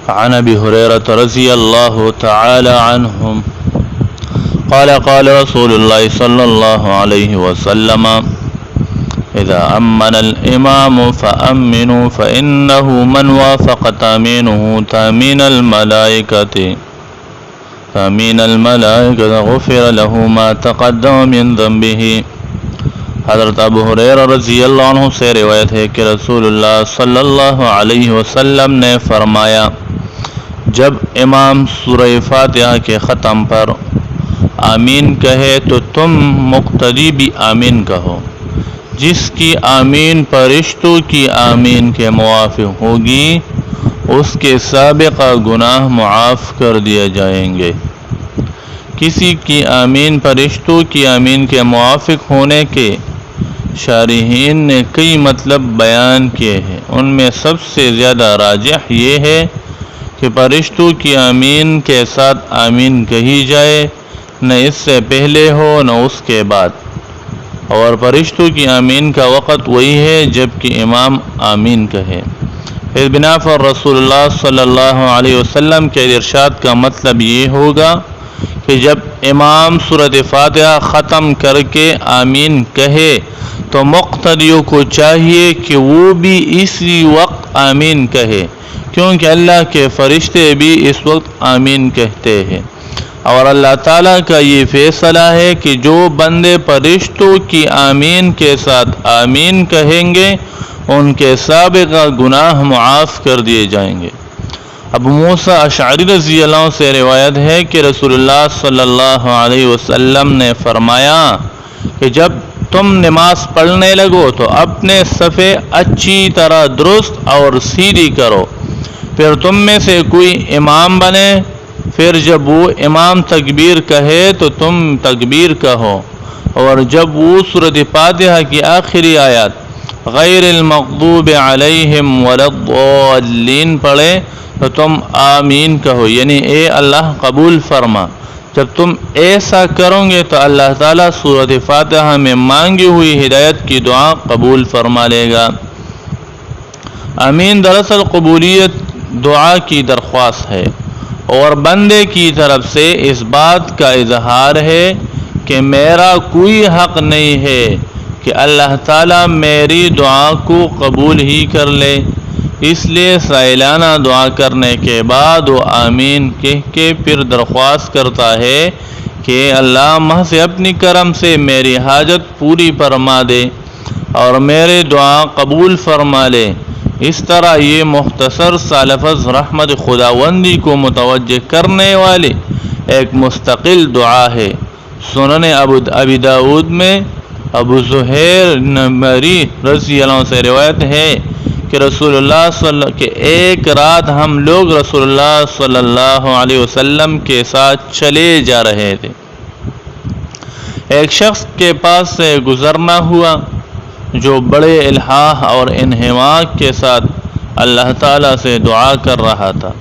عن ابي هريرة رضي الله تعالى عنهم قال قال رسول الله صلى الله عليه وسلم اذا امن الامام فامنوا فانه من وافق تامينه تامين الملائكة غفر له ما تقدم من ذنبه۔ حضرت ابو ہریرہ رضی اللہ عنہ سے روایت ہے کہ رسول اللہ صلی اللہ علیہ وسلم نے فرمایا، جب امام سورہ فاتحہ کے ختم پر آمین کہے تو تم مقتدی بھی آمین کہو۔ جس کی آمین فرشتوں کی آمین کے موافق ہوگی اس کے سابقہ گناہ معاف کر دیے جائیں گے۔ کسی کی آمین فرشتوں کی آمین کے موافق ہونے کے شارحین نے کئی مطلب بیان کیے ہیں۔ ان میں سب سے زیادہ راجح یہ ہے کہ فرشتوں کی آمین کے ساتھ آمین کہی جائے، نہ اس سے پہلے ہو نہ اس کے بعد، اور فرشتوں کی آمین کا وقت وہی ہے جب کہ امام آمین کہے۔ اس بنا پر رسول اللہ صلی اللہ علیہ وسلم کے ارشاد کا مطلب یہ ہوگا کہ جب امام سورۃ فاتحہ ختم کر کے آمین کہے تو مقتدیوں کو چاہیے کہ وہ بھی اسی وقت آمین کہے، کیونکہ اللہ کے فرشتے بھی اس وقت آمین کہتے ہیں، اور اللہ تعالیٰ کا یہ فیصلہ ہے کہ جو بندے فرشتوں کی آمین کے ساتھ آمین کہیں گے ان کے سابقہ گناہ معاف کر دیے جائیں گے۔ ابو موسیٰ اشعری رضی اللہ عنہ سے روایت ہے کہ رسول اللہ صلی اللہ علیہ وسلم نے فرمایا کہ جب تم نماز پڑھنے لگو تو اپنے صفیں اچھی طرح درست اور سیدھی کرو، پھر تم میں سے کوئی امام بنے، پھر جب وہ امام تکبیر کہے تو تم تکبیر کہو، اور جب وہ سورۃ فاتحہ کی آخری آیات غیر المغضوب علیہم ولا الضالین پڑھے تو تم آمین کہو، یعنی اے اللہ قبول فرما۔ جب تم ایسا کرو گے تو اللہ تعالیٰ سورۃ فاتحہ میں مانگی ہوئی ہدایت کی دعا قبول فرما لے گا۔ آمین دراصل قبولیت دعا کی درخواست ہے، اور بندے کی طرف سے اس بات کا اظہار ہے کہ میرا کوئی حق نہیں ہے کہ اللہ تعالیٰ میری دعا کو قبول ہی کر لے، اس لیے سائلانہ دعا کرنے کے بعد وہ آمین کہہ کے پھر درخواست کرتا ہے کہ اللہ محض اپنی کرم سے میری حاجت پوری فرما دے اور میرے دعا قبول فرما لے۔ اس طرح یہ مختصر سا لفظ رحمت خداوندی کو متوجہ کرنے والی ایک مستقل دعا ہے۔ سنن ابی داؤد میں ابو زہیر نمری رضی اللہ عنہ سے روایت ہے کہ رسول اللہ کہ ایک رات ہم لوگ رسول اللہ صلی اللہ علیہ وسلم کے ساتھ چلے جا رہے تھے، ایک شخص کے پاس سے گزرنا ہوا جو بڑے الحاح اور انہماک کے ساتھ اللہ تعالیٰ سے دعا کر رہا تھا۔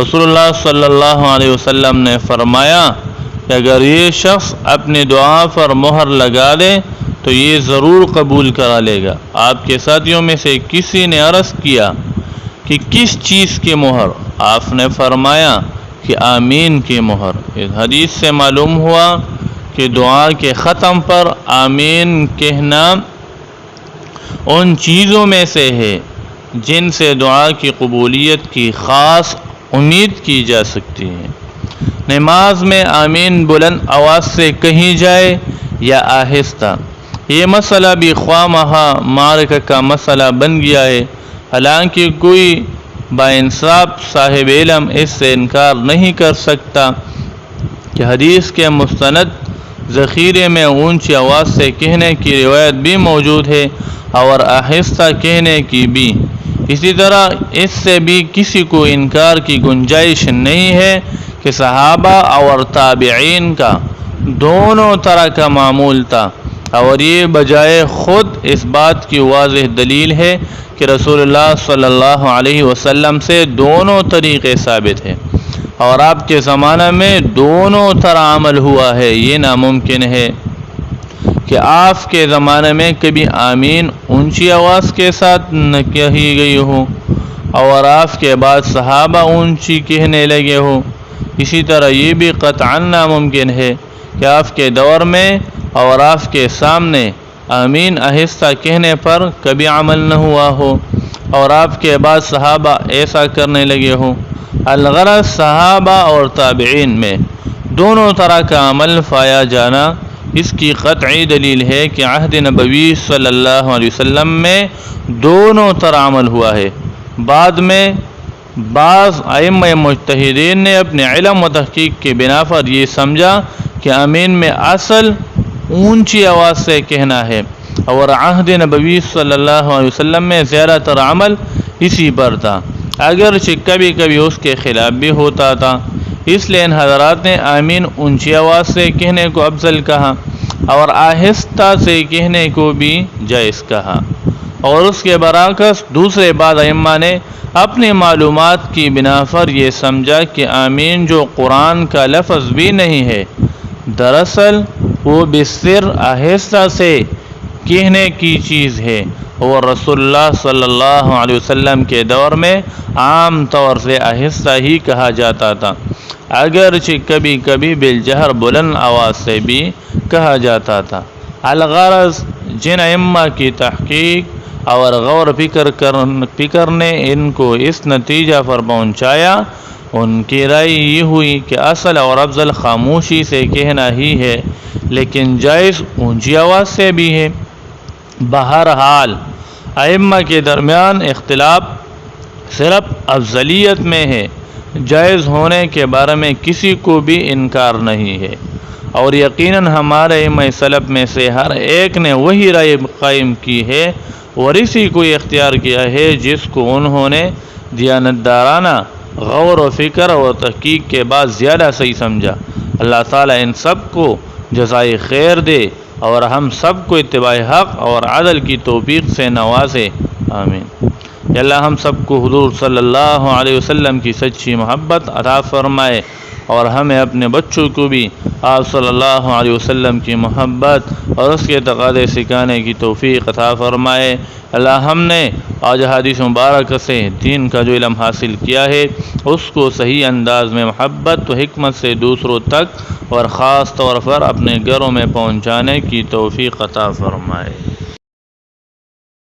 رسول اللہ صلی اللہ علیہ وسلم نے فرمایا کہ اگر یہ شخص اپنی دعا پر مہر لگا دے تو یہ ضرور قبول کرا لے گا۔ آپ کے ساتھیوں میں سے کسی نے عرض کیا کہ کس چیز کی مہر؟ آپ نے فرمایا کہ آمین کی مہر۔ اس حدیث سے معلوم ہوا کہ دعا کے ختم پر آمین کہنا ان چیزوں میں سے ہے جن سے دعا کی قبولیت کی خاص امید کی جا سکتی ہے۔ نماز میں آمین بلند آواز سے کہی جائے یا آہستہ، یہ مسئلہ بھی خواہ مخواہ معرکہ کا مسئلہ بن گیا ہے، حالانکہ کوئی باانصاف صاحب علم اس سے انکار نہیں کر سکتا کہ حدیث کے مستند ذخیرے میں اونچی آواز سے کہنے کی روایت بھی موجود ہے اور آہستہ کہنے کی بھی۔ اسی طرح اس سے بھی کسی کو انکار کی گنجائش نہیں ہے کہ صحابہ اور تابعین کا دونوں طرح کا معمول تھا، اور یہ بجائے خود اس بات کی واضح دلیل ہے کہ رسول اللہ صلی اللہ علیہ وسلم سے دونوں طریقے ثابت ہیں، اور آپ کے زمانہ میں دونوں طرح عمل ہوا ہے۔ یہ ناممکن ہے کہ آپ کے زمانے میں کبھی آمین اونچی آواز کے ساتھ نہ کہی گئی ہو اور آپ کے بعد صحابہ اونچی کہنے لگے ہو، اسی طرح یہ بھی قطعاً ناممکن ہے کہ آپ کے دور میں اور آپ کے سامنے آمین آہستہ کہنے پر کبھی عمل نہ ہوا ہو اور آپ کے بعد صحابہ ایسا کرنے لگے ہوں۔ الغرض صحابہ اور تابعین میں دونوں طرح کا عمل پایا جانا اس کی قطعی دلیل ہے کہ عہد نبوی صلی اللہ علیہ وسلم میں دونوں طرح عمل ہوا ہے۔ بعد میں بعض ائمہ مجتہدین نے اپنے علم و تحقیق کی بنا پر یہ سمجھا کہ آمین میں اصل اونچی آواز سے کہنا ہے، اور عہد نبوی صلی اللہ علیہ وسلم میں زیادہ تر عمل اسی پر تھا، اگرچہ کبھی کبھی اس کے خلاف بھی ہوتا تھا۔ اس لیے ان حضرات نے آمین اونچی آواز سے کہنے کو افضل کہا اور آہستہ سے کہنے کو بھی جائز کہا، اور اس کے برعکس دوسرے بعض ائمہ نے اپنی معلومات کی بنا پر یہ سمجھا کہ آمین جو قرآن کا لفظ بھی نہیں ہے، دراصل وہ بسر آہستہ سے کہنے کی چیز ہے، اور رسول اللہ صلی اللہ علیہ وسلم کے دور میں عام طور سے آہستہ ہی کہا جاتا تھا، اگرچہ کبھی کبھی بالجہر بلند آواز سے بھی کہا جاتا تھا۔ الغرض جن ائمہ کی تحقیق اور غور فکر نے ان کو اس نتیجہ پر پہنچایا، ان کی رائے یہ ہوئی کہ اصل اور افضل خاموشی سے کہنا ہی ہے، لیکن جائز اونچی آواز سے بھی ہے۔ بہرحال ائمہ کے درمیان اختلاف صرف افضلیت میں ہے، جائز ہونے کے بارے میں کسی کو بھی انکار نہیں ہے، اور یقیناً ہمارے ائمہ سلف میں سے ہر ایک نے وہی رائے قائم کی ہے اور اسی کو اختیار کیا ہے جس کو انہوں نے دیانتدارانہ غور و فکر اور تحقیق کے بعد زیادہ صحیح سمجھا۔ اللہ تعالیٰ ان سب کو جزائے خیر دے اور ہم سب کو اتباع حق اور عدل کی توفیق سے نوازے، آمین۔ یا اللہ ہم سب کو حضور صلی اللہ علیہ وسلم کی سچی محبت عطا فرمائے، اور ہمیں اپنے بچوں کو بھی آپ صلی اللہ علیہ وسلم کی محبت اور اس کے تقاضے سکھانے کی توفیق عطا فرمائے۔ اللہ ہم نے آج حدیث مبارک سے دین کا جو علم حاصل کیا ہے اس کو صحیح انداز میں محبت و حکمت سے دوسروں تک اور خاص طور پر اپنے گھروں میں پہنچانے کی توفیق عطا فرمائے۔